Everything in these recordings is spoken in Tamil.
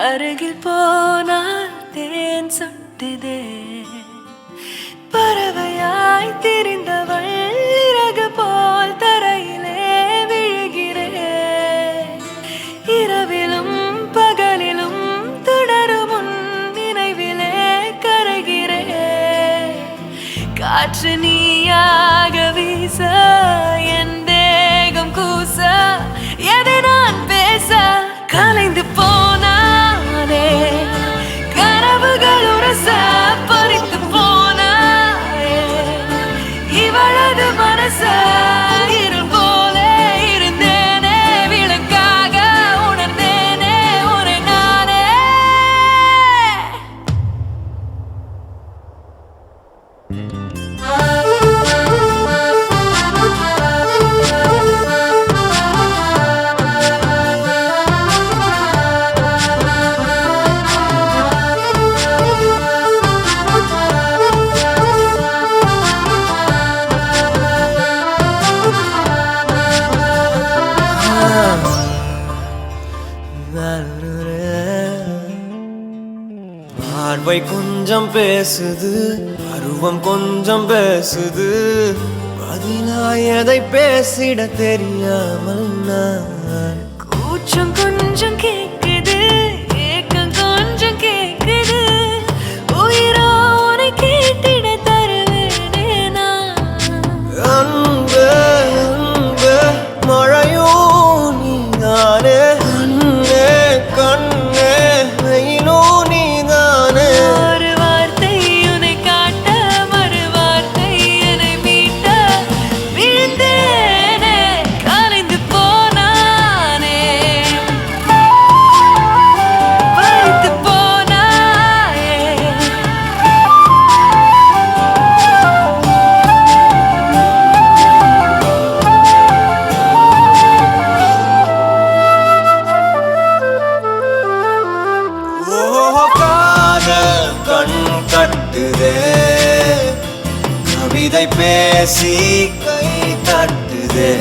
அருகில் போனால் தேன் சொட்டுதே பறவையாய் திரிந்தவள் இறகு போல் தரையிலே விழுகிறேன் இரவிலும் பகலிலும் தொடரும் உன் நினைவிலே கரைகிறேன் காற்று நீயாக வீச என் தேகம் கூச எதை நான் பேச கலைந்து போனானே கனவுகள் உரச பறித்து போனாயே இவளது மனச இருள் போல இருந்தேனே விளக்காக உணர்ந்தேனே உன்னை நானே பார்வை கொஞ்சம் பேசுது அருவம் கொஞ்சம் பேசுது பதிலாய் எதை பேசிட தெரியாமல் நான் கூச்சம் கொஞ்சம் கேக்குது ஏக்கம் கொஞ்சம் கேக்குது உயிரோனை கேட்டிட தருவேனே நான் அன்பு அன்பு மழையோ நீதானே கண்ணே கண்ணே வெயிலோ நீதானே ஒரு வார்த்தை உன்னை காட்ட மறு வார்த்தை என்னை மீட்ட விழுந்தேனே கலைந்து போனானே பறித்து போனாயே காதல் கண் கட்டுதே கவிதை பேசி கை தட்டுதே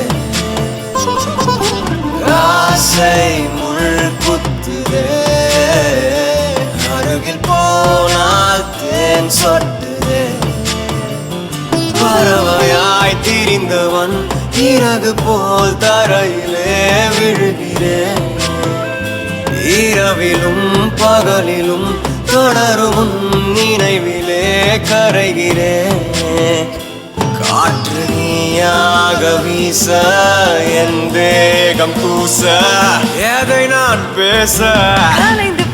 ஆசை முள் குத்துதே அருகில் போனால் தேன் சொட்டுதே பறவையாய் திரிந்தவன் இறகு போல் தரையிலே விழுகிறேன் இரவிலும் பகலிலும் தொடரும் உன் நினைவிலே கரைகிறேன் காற்று நீயாக வீச என் தேகம் கூச எதை நான் பேச கலைந்து